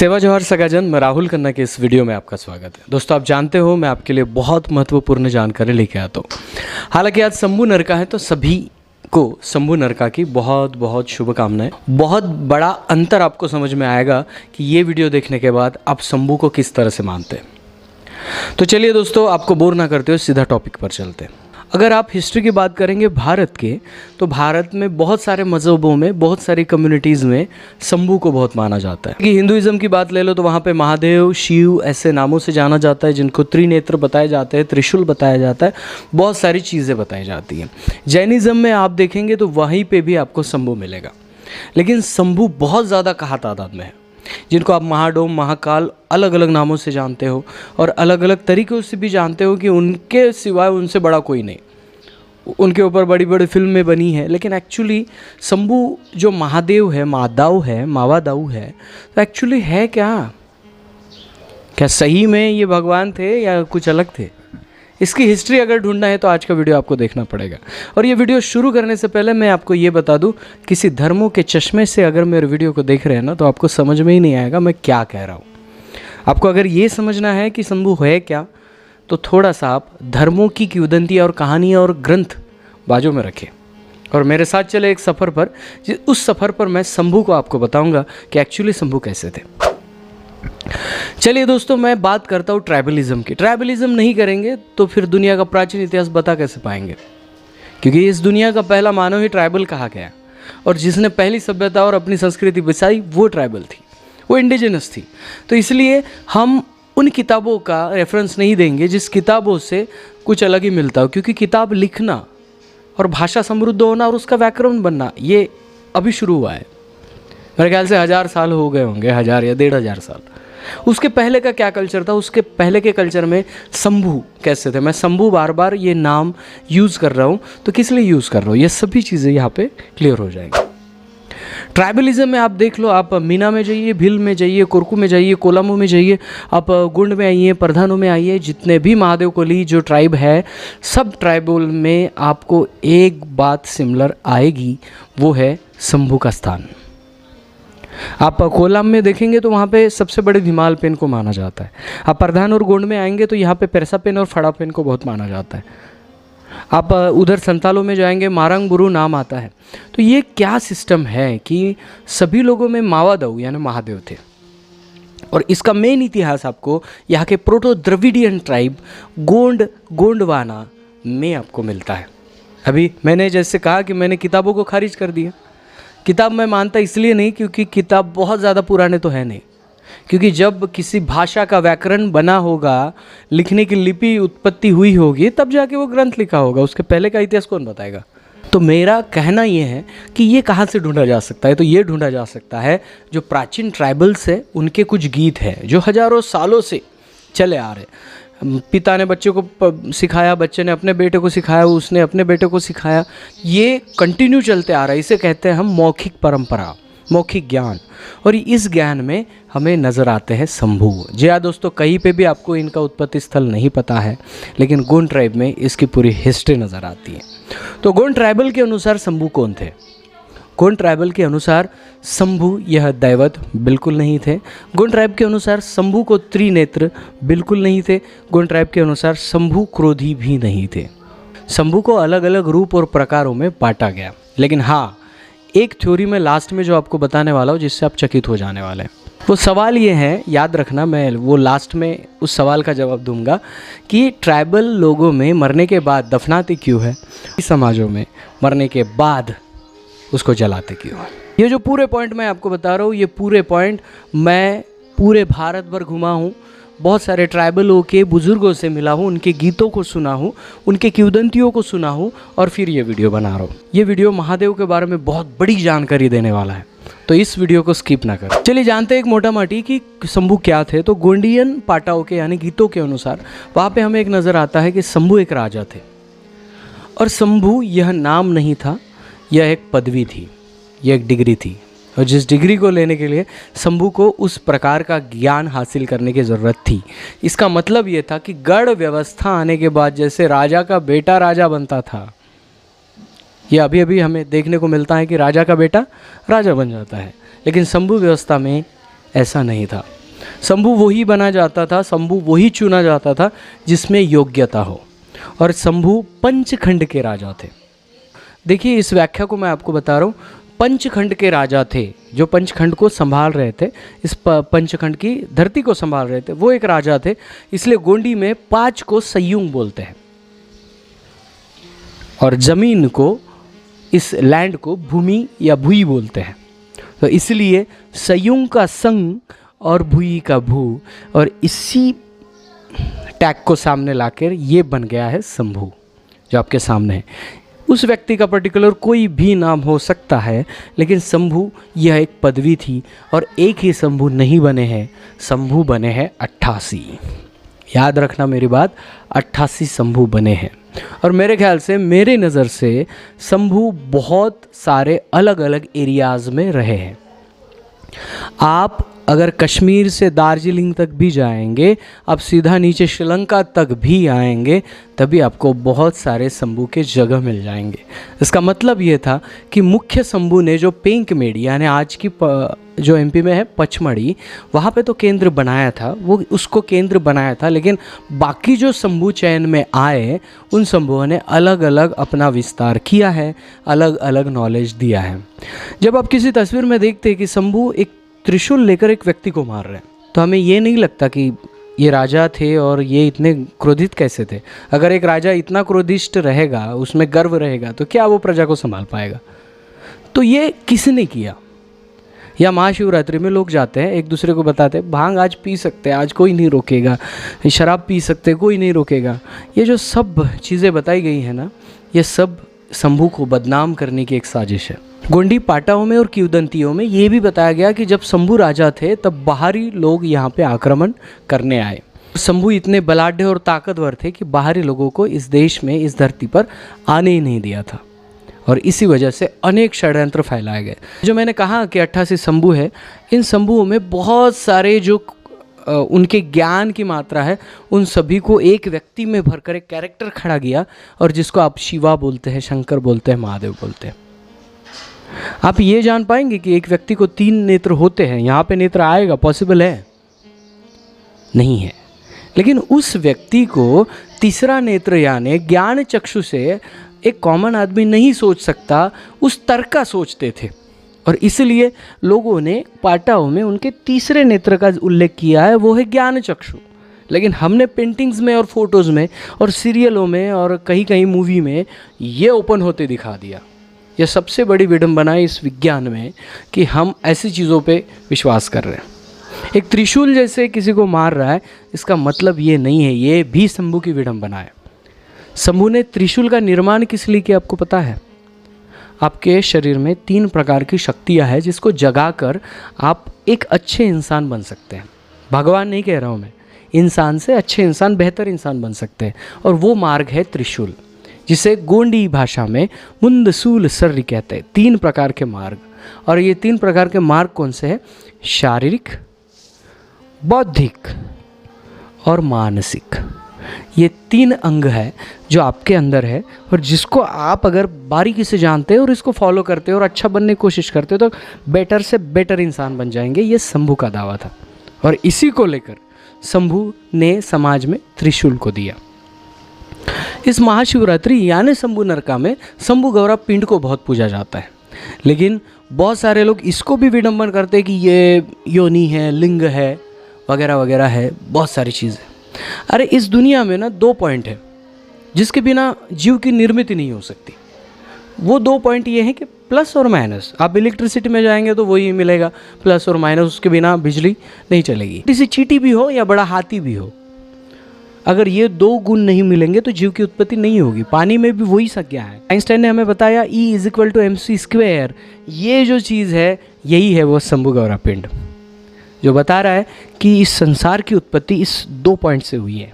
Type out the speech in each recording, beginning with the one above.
सेवा जोहार सगाजन, मैं राहुल खन्ना के इस वीडियो में आपका स्वागत है। दोस्तों, आप जानते हो मैं आपके लिए बहुत महत्वपूर्ण जानकारी लेके आता हूँ। हालांकि आज शंभू नरका है तो सभी को शंभू नरका की बहुत बहुत शुभकामनाएं। बहुत बड़ा अंतर आपको समझ में आएगा कि ये वीडियो देखने के बाद आप शंभू को किस तरह से मानते हैं। तो चलिए दोस्तों, आपको बोर ना करते हुए सीधा टॉपिक पर चलते हैं। अगर आप हिस्ट्री की बात करेंगे भारत के, तो भारत में बहुत सारे मज़हबों में, बहुत सारी कम्युनिटीज़ में शंभू को बहुत माना जाता है। कि हिंदुइज़्म की बात ले लो तो वहाँ पे महादेव, शिव ऐसे नामों से जाना जाता है, जिनको त्रिनेत्र बताए जाते हैं, त्रिशूल बताया जाता है, बहुत सारी चीज़ें बताई जाती हैं। जैनिज़्म में आप देखेंगे तो वहीं पर भी आपको शंभू मिलेगा, लेकिन शंभू बहुत ज़्यादा कहा तादाद में है, जिनको आप महाडोम, महाकाल अलग अलग नामों से जानते हो और अलग अलग तरीक़ों से भी जानते हो कि उनके सिवाय उनसे बड़ा कोई नहीं। उनके ऊपर बड़ी बड़ी फिल्में बनी है, लेकिन एक्चुअली शंभू जो महादेव है, मादाऊ है, मावादाऊ है, तो एक्चुअली है क्या सही में ये भगवान थे या कुछ अलग थे? इसकी हिस्ट्री अगर ढूंढना है तो आज का वीडियो आपको देखना पड़ेगा। और ये वीडियो शुरू करने से पहले मैं आपको ये बता दूं, किसी धर्मों के चश्मे से अगर मेरे वीडियो को देख रहे हैं ना, तो आपको समझ में ही नहीं आएगा मैं क्या कह रहा हूँ। आपको अगर ये समझना है कि शंभू है क्या, तो थोड़ा सा आप धर्मों की किंवदंतियाँ और कहानियाँ और ग्रंथ बाजू में रखें और मेरे साथ चले एक सफ़र पर। उस सफ़र पर मैं शंभू को आपको बताऊँगा कि एक्चुअली शंभू कैसे थे। चलिए दोस्तों, मैं बात करता हूँ ट्राइबलिज्म की। ट्राइबलिज्म नहीं करेंगे तो फिर दुनिया का प्राचीन इतिहास बता कैसे पाएंगे, क्योंकि इस दुनिया का पहला मानव ही ट्राइबल कहा गया, और जिसने पहली सभ्यता और अपनी संस्कृति बसाई वो ट्राइबल थी, वो इंडिजिनस थी। तो इसलिए हम उन किताबों का रेफरेंस नहीं देंगे जिस किताबों से कुछ अलग ही मिलता हो, क्योंकि किताब लिखना और भाषा समृद्ध होना और उसका व्याकरण बनना ये अभी शुरू हुआ है। मेरे ख्याल से 1000 साल हो गए होंगे, 1000 या 1500 साल। उसके पहले का क्या कल्चर था, उसके पहले के कल्चर में शंभू कैसे थे। मैं शंभू बार बार ये नाम यूज़ कर रहा हूँ, तो किस लिए यूज़ कर रहा हूँ, ये सभी चीज़ें यहाँ पे क्लियर हो जाएंगी। ट्राइबलिज्म में आप देख लो, आप मीना में जाइए, भील में जाइए, कुरकू में जाइए, कोलामू में जाइए, आप गुंड में आइए, प्रधानों में आइए, जितने भी महादेव कोली जो ट्राइब है, सब ट्राइबल में आपको एक बात सिमिलर आएगी, वो है शंभू का स्थान। आप कोलाम में देखेंगे तो वहाँ पे सबसे बड़े धिमाल पेन को माना जाता है। आप प्रधान और गोंड में आएंगे तो यहाँ पे पेरसा पेन और फड़ा पेन को बहुत माना जाता है। आप उधर संतालों में जाएंगे, मारंग बुरु नाम आता है। तो ये क्या सिस्टम है कि सभी लोगों में मावादाऊ यानी महादेव थे, और इसका मेन इतिहास आपको यहाँ के प्रोटो द्रविडियन ट्राइब गोंडवाना में आपको मिलता है। अभी मैंने जैसे कहा कि मैंने किताबों को खारिज कर दिया। किताब मैं मानता इसलिए नहीं क्योंकि किताब बहुत ज़्यादा पुराने तो है नहीं, क्योंकि जब किसी भाषा का व्याकरण बना होगा, लिखने की लिपि उत्पत्ति हुई होगी, तब जाके वो ग्रंथ लिखा होगा। उसके पहले का इतिहास कौन बताएगा? तो मेरा कहना ये है कि ये कहाँ से ढूंढा जा सकता है, तो ये ढूंढा जा सकता है जो प्राचीन ट्राइबल्स है उनके कुछ गीत हैं जो हज़ारों सालों से चले आ रहे। पिता ने बच्चे को सिखाया, बच्चे ने अपने बेटे को सिखाया, उसने अपने बेटे को सिखाया, ये कंटिन्यू चलते आ रहा है। इसे कहते हैं हम मौखिक परंपरा, मौखिक ज्ञान। और इस ज्ञान में हमें नज़र आते हैं शंभू। जी हाँ दोस्तों, कहीं पे भी आपको इनका उत्पत्ति स्थल नहीं पता है, लेकिन गोंड ट्राइब में इसकी पूरी हिस्ट्री नज़र आती है। तो गोंड ट्राइबल के अनुसार शंभू कौन थे? गोंड ट्राइबल के अनुसार शंभू यह दैवत बिल्कुल नहीं थे। गोंड ट्राइब के अनुसार शंभू को त्रिनेत्र बिल्कुल नहीं थे। गोंड ट्राइब के अनुसार शंभू क्रोधी भी नहीं थे। शंभू को अलग अलग रूप और प्रकारों में बांटा गया, लेकिन हाँ, एक थ्योरी में लास्ट में जो आपको बताने वाला हूँ जिससे आप चकित हो जाने वाले हैं। वो सवाल ये है, याद रखना, मैं वो लास्ट में उस सवाल का जवाब दूंगा कि ट्राइबल लोगों में मरने के बाद दफनाते क्यों है, समाजों में मरने के बाद उसको जलाते क्यों है। ये जो पूरे पॉइंट मैं आपको बता रहा हूँ, ये पूरे पॉइंट मैं पूरे भारत भर घुमा हूँ, बहुत सारे ट्राइबलों के बुज़ुर्गों से मिला हूँ, उनके गीतों को सुना हूँ, उनके किंवदंतियों को सुना हूँ, और फिर ये वीडियो बना रहा हूँ। ये वीडियो महादेव के बारे में बहुत बड़ी जानकारी देने वाला है, तो इस वीडियो को स्किप ना करें। चलिए जानते हैं एक मोटा माटी कि शंभू क्या थे। तो गोंडियन पाटाओं के यानी गीतों के अनुसार वहाँ पे हमें एक नज़र आता है कि शंभू एक राजा थे, और शंभू यह नाम नहीं था, यह एक पदवी थी, यह एक डिग्री थी, और जिस डिग्री को लेने के लिए शंभू को उस प्रकार का ज्ञान हासिल करने की ज़रूरत थी। इसका मतलब ये था कि गढ़ व्यवस्था आने के बाद जैसे राजा का बेटा राजा बनता था, ये अभी अभी हमें देखने को मिलता है कि राजा का बेटा राजा बन जाता है, लेकिन शंभू व्यवस्था में ऐसा नहीं था। शंभु वही बना जाता था, शंभु वही चुना जाता था जिसमें योग्यता हो। और शंभु पंचखंड के राजा थे। देखिए इस व्याख्या को मैं आपको बता रहा हूँ, पंचखंड के राजा थे जो पंचखंड को संभाल रहे थे, इस पंचखंड की धरती को संभाल रहे थे, वो एक राजा थे। इसलिए गोंडी में 5 को सयुंग बोलते हैं और ज़मीन को, इस लैंड को भूमि या भूई बोलते हैं। तो इसलिए सयुंग का संग और भूई का भू, और इसी टैग को सामने लाकर ये बन गया है शंभु जो आपके सामने है। उस व्यक्ति का पर्टिकुलर कोई भी नाम हो सकता है, लेकिन शंभु यह एक पदवी थी। और एक ही शंभु नहीं बने हैं, शंभु बने हैं 88। याद रखना मेरी बात, 88 शंभु बने हैं। और मेरे ख्याल से, मेरे नज़र से शंभु बहुत सारे अलग अलग एरियाज़ में रहे हैं। आप अगर कश्मीर से दार्जिलिंग तक भी जाएंगे, आप सीधा नीचे श्रीलंका तक भी आएंगे, तभी आपको बहुत सारे शंभु के जगह मिल जाएंगे। इसका मतलब ये था कि मुख्य शंभु ने जो पेंकमेड़ी यानी आज की जो एमपी में है पचमढ़ी, वहाँ पे तो केंद्र बनाया था, वो उसको केंद्र बनाया था। लेकिन बाकी जो शंभु चयन में आए, उन शंभुओं ने अलग अलग अपना विस्तार किया है, अलग अलग नॉलेज दिया है। जब आप किसी तस्वीर में देखते हैं कि शंभु एक त्रिशूल लेकर एक व्यक्ति को मार रहे हैं, तो हमें ये नहीं लगता कि ये राजा थे और ये इतने क्रोधित कैसे थे। अगर एक राजा इतना क्रोधिष्ट रहेगा, उसमें गर्व रहेगा, तो क्या वो प्रजा को संभाल पाएगा। तो ये किसने किया। या महाशिवरात्रि में लोग जाते हैं, एक दूसरे को बताते हैं भांग आज पी सकते हैं, आज कोई नहीं रोकेगा, शराब पी सकते हैं, कोई नहीं रोकेगा। ये जो सब चीज़ें बताई गई हैं ना, ये सब शंभु को बदनाम करने की एक साजिश है। गोंडी पाटाओं में और किंवदंतियों में ये भी बताया गया कि जब शंभु राजा थे तब बाहरी लोग यहाँ पे आक्रमण करने आए। शंभु इतने बलाढ्य और ताकतवर थे कि बाहरी लोगों को इस देश में, इस धरती पर आने ही नहीं दिया था। और इसी वजह से अनेक षड्यंत्र फैलाए गए। जो मैंने कहा कि 88 शंभु है, इन शंभुओं में बहुत सारे जो उनके ज्ञान की मात्रा है, उन सभी को एक व्यक्ति में भरकर एक कैरेक्टर खड़ा किया, और जिसको आप शिवा बोलते हैं, शंकर बोलते हैं, महादेव बोलते हैं। आप ये जान पाएंगे कि एक व्यक्ति को 3 नेत्र होते हैं। यहाँ पे नेत्र आएगा, पॉसिबल है? नहीं है। लेकिन उस व्यक्ति को तीसरा नेत्र यानी ज्ञान चक्षु से एक कॉमन आदमी नहीं सोच सकता, उस तर्क का सोचते थे। और इसलिए लोगों ने पाटाओं में उनके तीसरे नेत्र का उल्लेख किया है, वो है ज्ञान चक्षु। लेकिन हमने पेंटिंग्स में और फोटोज़ में और सीरियलों में और कहीं कहीं मूवी में ये ओपन होते दिखा दिया। यह सबसे बड़ी विडंबना है इस विज्ञान में कि हम ऐसी चीज़ों पे विश्वास कर रहे हैं। एक त्रिशूल जैसे किसी को मार रहा है, इसका मतलब ये नहीं है, ये भी शंभु की विडंबना है। शंभु ने त्रिशूल का निर्माण किस लिए किया आपको पता है? आपके शरीर में 3 प्रकार की शक्तियाँ हैं जिसको जगाकर आप एक अच्छे इंसान बन सकते हैं। भगवान नहीं कह रहा हूँ मैं, इंसान से अच्छे इंसान, बेहतर इंसान बन सकते हैं। और वो मार्ग है त्रिशूल, जिसे गोंडी भाषा में मुंदसूल सर्री कहते हैं। 3 प्रकार के मार्ग। और ये 3 प्रकार के मार्ग कौन से हैं? शारीरिक, बौद्धिक और मानसिक। ये 3 अंग है जो आपके अंदर है, और जिसको आप अगर बारीकी से जानते हो और इसको फॉलो करते हो और अच्छा बनने की कोशिश करते हो, तो बेटर से बेटर इंसान बन जाएंगे। ये शंभु का दावा था, और इसी को लेकर शंभु ने समाज में त्रिशूल को दिया। इस महाशिवरात्रि यानी शंभु नरका में शंभु गौरा पिंड को बहुत पूजा जाता है। लेकिन बहुत सारे लोग इसको भी विडंबन करते हैं कि ये योनि है, लिंग है, वगैरह वगैरह है, बहुत सारी चीज़ें। अरे इस दुनिया में ना 2 पॉइंट है जिसके बिना जीव की निर्मित नहीं हो सकती। वो 2 पॉइंट ये हैं कि प्लस और माइनस। आप इलेक्ट्रिसिटी में जाएंगे तो वही मिलेगा, प्लस और माइनस, उसके बिना बिजली नहीं चलेगी। किसी चींटी भी हो या बड़ा हाथी भी हो, अगर ये 2 गुण नहीं मिलेंगे तो जीव की उत्पत्ति नहीं होगी। पानी में भी वही संज्ञा है। आइंस्टाइन ने हमें बताया E = mc²। ये जो चीज़ है, यही है वो शंभु गौरा पिंड, जो बता रहा है कि इस संसार की उत्पत्ति इस 2 पॉइंट से हुई है,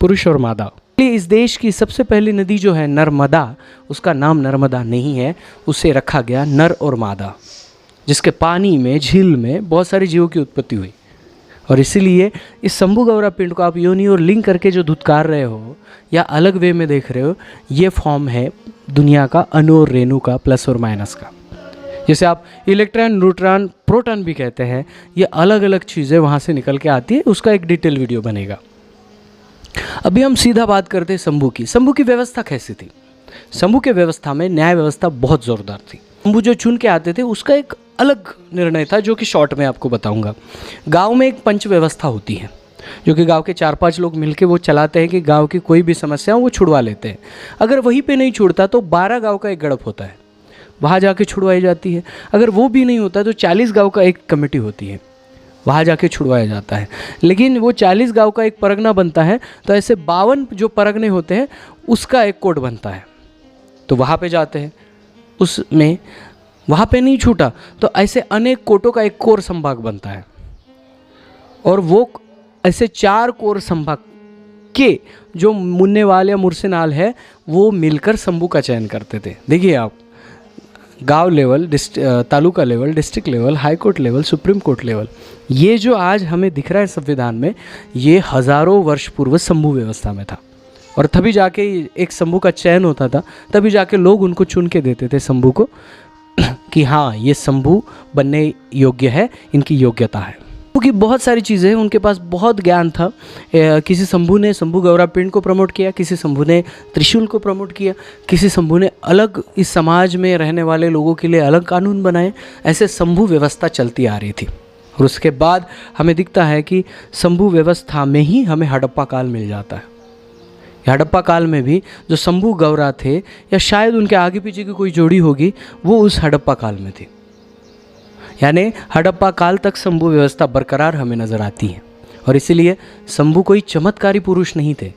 पुरुष और मादा। इस देश की सबसे पहली नदी जो है नर्मदा, उसका नाम नर्मदा नहीं है, उसे रखा गया नर और मादा, जिसके पानी में, झील में बहुत सारे जीवों की उत्पत्ति हुई। और इसीलिए इस शंभु गौरा पिंड को आप योनि और लिंग करके जो धुतकार रहे हो या अलग वे में देख रहे हो, ये फॉर्म है दुनिया का अणु और रेणु का, प्लस और माइनस का। जैसे आप इलेक्ट्रॉन, न्यूट्रॉन, प्रोटॉन भी कहते हैं, ये अलग अलग चीज़ें वहाँ से निकल के आती है, उसका एक डिटेल वीडियो बनेगा। अभी हम सीधा बात करते हैं शंभू की। शंभू की व्यवस्था कैसी थी? शंभू के व्यवस्था में न्याय व्यवस्था बहुत ज़ोरदार थी। शंभू जो चुन के आते थे उसका एक अलग निर्णय था, जो कि शॉर्ट में आपको बताऊंगा। गांव में एक पंच व्यवस्था होती है, जो कि गांव के 4-5 लोग मिलके वो चलाते हैं कि गांव की कोई भी समस्या हो वो छुड़वा लेते हैं। अगर वहीं पे नहीं छुड़ता तो 12 गांव का एक गड़प होता है, वहाँ जाके छुड़वाई जाती है। अगर वो भी नहीं होता तो 40 गांव का एक कमेटी होती है, वहाँ जाके छुड़वाया जाता है। लेकिन वो 40 गांव का एक परगना बनता है, तो ऐसे 52 जो परगने होते हैं उसका एक कोड बनता है, तो वहाँ पे जाते हैं। उसमें वहाँ पे नहीं छूटा तो ऐसे अनेक कोटों का एक कोर संभाग बनता है, और वो ऐसे 4 कोर संभाग के जो मुन्नेवाल या मुरसेनाल है वो मिलकर शंभू का चयन करते थे। देखिए आप, गांव level, taluka level, district level, high court level, supreme court level, ये जो आज हमें दिख रहा है संविधान में, ये हज़ारों वर्ष पूर्व शंभू व्यवस्था में था। और तभी जाके एक शंभू का चयन होता था, तभी जाके लोग उनको चुन के देते थे शंभू को कि हाँ ये शंभू बनने योग्य है, इनकी योग्यता है। क्योंकि बहुत सारी चीज़ें हैं, उनके पास बहुत ज्ञान था। किसी शंभू ने शंभू गौरा पिंड को प्रमोट किया, किसी शंभू ने त्रिशूल को प्रमोट किया, किसी शंभू ने अलग इस समाज में रहने वाले लोगों के लिए अलग कानून बनाए। ऐसे शंभू व्यवस्था चलती आ रही थी। और उसके बाद हमें दिखता है कि शंभू व्यवस्था में ही हमें हड़प्पा काल मिल जाता है। हड़प्पा काल में भी जो शंभू गौरा थे, या शायद उनके आगे पीछे की कोई जोड़ी होगी, वो उस हड़प्पा काल में थी। यानी हड़प्पा काल तक शंभू व्यवस्था बरकरार हमें नज़र आती है। और इसीलिए शंभू कोई चमत्कारी पुरुष नहीं थे,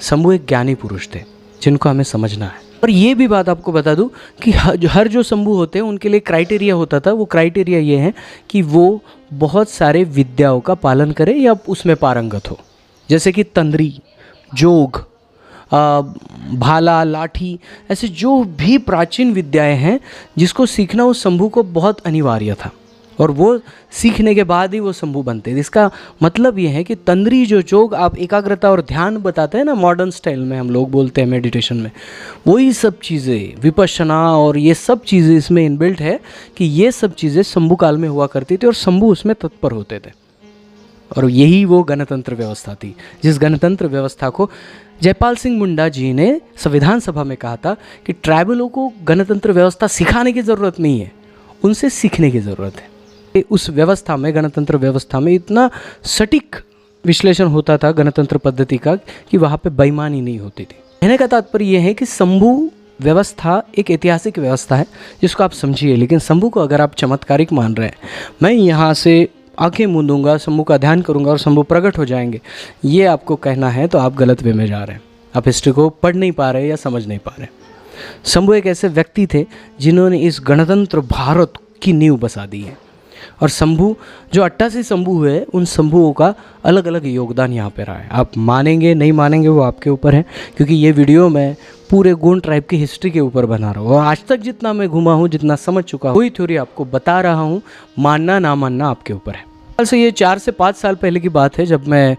शंभू एक ज्ञानी पुरुष थे जिनको हमें समझना है। और ये भी बात आपको बता दूं कि हर जो शंभू होते हैं उनके लिए क्राइटेरिया होता था। वो क्राइटेरिया ये है कि वो बहुत सारे विद्याओं का पालन करे या उसमें पारंगत हो, जैसे कि तंद्री, जोग, भाला, लाठी, ऐसे जो भी प्राचीन विद्याएं हैं जिसको सीखना उस शंभू को बहुत अनिवार्य था। और वो सीखने के बाद ही वो शंभू बनते हैं। इसका मतलब ये है कि तंद्री जो जोग आप एकाग्रता और ध्यान बताते हैं ना, मॉडर्न स्टाइल में हम लोग बोलते हैं मेडिटेशन में, वही सब चीज़ें विपश्यना और ये सब चीज़ें इसमें इनबिल्ट है कि ये सब चीज़ें शंभू काल में हुआ करती थी और शंभू उसमें तत्पर होते थे। और यही वो गणतंत्र व्यवस्था थी, जिस गणतंत्र व्यवस्था को जयपाल सिंह मुंडा जी ने संविधान सभा में कहा था कि ट्राइबलों को गणतंत्र व्यवस्था सिखाने की ज़रूरत नहीं है, उनसे सीखने की ज़रूरत है। उस व्यवस्था में, गणतंत्र व्यवस्था में इतना सटीक विश्लेषण होता था गणतंत्र पद्धति का कि वहाँ पे बेईमानी नहीं होती थी। कहने का तात्पर्य यह है कि शंभू व्यवस्था एक ऐतिहासिक व्यवस्था है जिसको आप समझिए। लेकिन शंभू को अगर आप चमत्कारिक मान रहे हैं, मैं यहाँ से आंखें मूंदूंगा, शंभू का ध्यान करूंगा और शंभू प्रकट हो जाएंगे, ये आपको कहना है तो आप गलत वे में जा रहे हैं। आप हिस्ट्री को पढ़ नहीं पा रहे या समझ नहीं पा रहे। शंभू एक ऐसे व्यक्ति थे जिन्होंने इस गणतंत्र भारत की नींव बसा दी है। और शंभू जो 88 शंभू हुए, उन शंभुओं का अलग अलग योगदान यहाँ पे रहा है। आप मानेंगे नहीं मानेंगे वो आपके ऊपर है, क्योंकि ये वीडियो मैं पूरे गोंड ट्राइब की हिस्ट्री के ऊपर बना रहा हूँ और आज तक जितना मैं घुमा हूँ, जितना समझ चुका हूँ, वही थ्योरी आपको बता रहा हूँ। मानना ना मानना आपके ऊपर है। से ये 4 से 5 साल पहले की बात है, जब मैं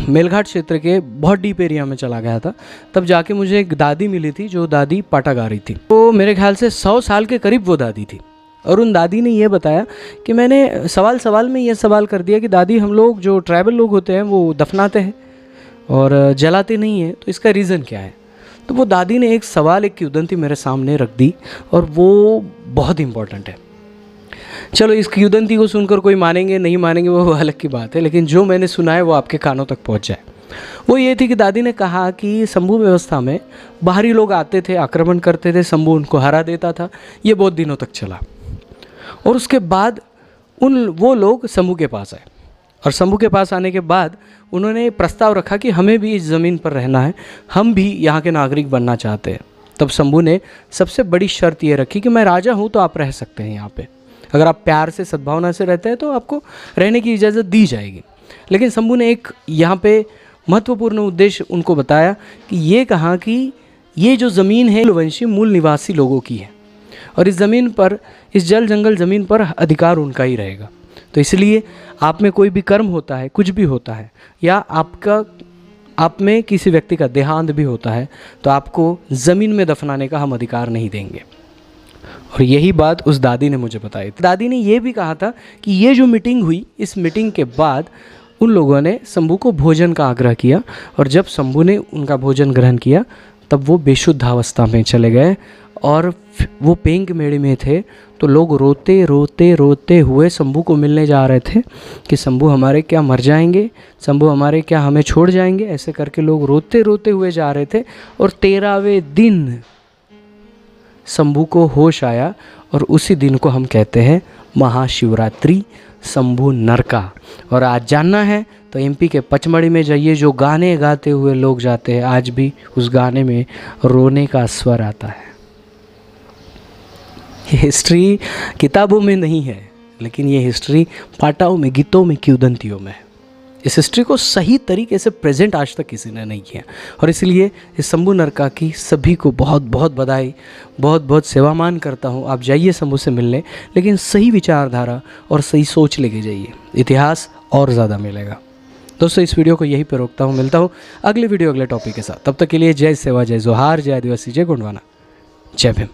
मेलघाट क्षेत्र के बहुत डीप एरिया में चला गया था। तब जाके मुझे एक दादी मिली थी, जो दादी पाटा गा रही थी। तो मेरे ख्याल से 100 साल के करीब वो दादी थी। और उन दादी ने ये बताया कि मैंने सवाल में ये सवाल कर दिया कि दादी, हम लोग जो ट्राइबल लोग होते हैं वो दफनाते हैं और जलाते नहीं हैं, तो इसका रीज़न क्या है? तो वो दादी ने एक सवाल, एक किंवदंती मेरे सामने रख दी और वो बहुत इम्पॉर्टेंट है। चलो इस किंवदंती को सुनकर कोई मानेंगे नहीं मानेंगे वो अलग की बात है, लेकिन जो मैंने सुना है वो आपके कानों तक पहुंच जाए। वो ये थी कि दादी ने कहा कि शंभू व्यवस्था में बाहरी लोग आते थे, आक्रमण करते थे, शंभू उनको हरा देता था। ये बहुत दिनों तक चला और उसके बाद वो लोग शंभू के पास आए और शंभू के पास आने के बाद उन्होंने प्रस्ताव रखा कि हमें भी इस ज़मीन पर रहना है, हम भी यहाँ के नागरिक बनना चाहते हैं। तब शंभू ने सबसे बड़ी शर्त ये रखी कि मैं राजा हूँ तो आप रह सकते हैं यहाँ पे, अगर आप प्यार से सद्भावना से रहते हैं तो आपको रहने की इजाज़त दी जाएगी। लेकिन शंभू ने एक यहाँ पे महत्वपूर्ण उद्देश्य उनको बताया कि ये कहा कि ये जो ज़मीन है वंशी मूल निवासी लोगों की है और इस ज़मीन पर, इस जल जंगल ज़मीन पर अधिकार उनका ही रहेगा। तो इसलिए आप में कोई भी कर्म होता है, कुछ भी होता है, या आप में किसी व्यक्ति का देहांत भी होता है, तो आपको ज़मीन में दफनाने का हम अधिकार नहीं देंगे। और यही बात उस दादी ने मुझे बताई। दादी ने ये भी कहा था कि ये जो मीटिंग हुई, इस मीटिंग के बाद उन लोगों ने शंभू को भोजन का आग्रह किया, और जब शंभू ने उनका भोजन ग्रहण किया तब वो बेशुद्ध अवस्था में चले गए और वो पेंग मेड़े में थे। तो लोग रोते रोते रोते हुए शंभू को मिलने जा रहे थे कि शंभू हमारे क्या मर जाएंगे, शंभू हमारे क्या हमें छोड़ जाएंगे, ऐसे करके लोग रोते रोते हुए जा रहे थे। और 13वें दिन शंभू को होश आया, और उसी दिन को हम कहते हैं महाशिवरात्रि, शंभू नरका। और आज जानना है तो एमपी के पचमढ़ी में जाइए, जो गाने गाते हुए लोग जाते हैं, आज भी उस गाने में रोने का स्वर आता है। ये हिस्ट्री किताबों में नहीं है, लेकिन ये हिस्ट्री पाटाओं में, गीतों में, किंवदंतियों में है। इस हिस्ट्री को सही तरीके से प्रेजेंट आज तक किसी ने नहीं किया, और इसलिए इस शंभू नरका की सभी को बहुत बहुत बधाई, बहुत बहुत सेवामान करता हूँ। आप जाइए शंभू से मिलने, लेकिन सही विचारधारा और सही सोच लेके जाइए, इतिहास और ज़्यादा मिलेगा। दोस्तों, इस वीडियो को यहीं पर रोकता हूँ, मिलता हूँ अगले वीडियो अगले टॉपिक के साथ। तब तक के लिए जय सेवा, जय जोहार, जय आदिवासी, जय गोंडवाना, जय भीम।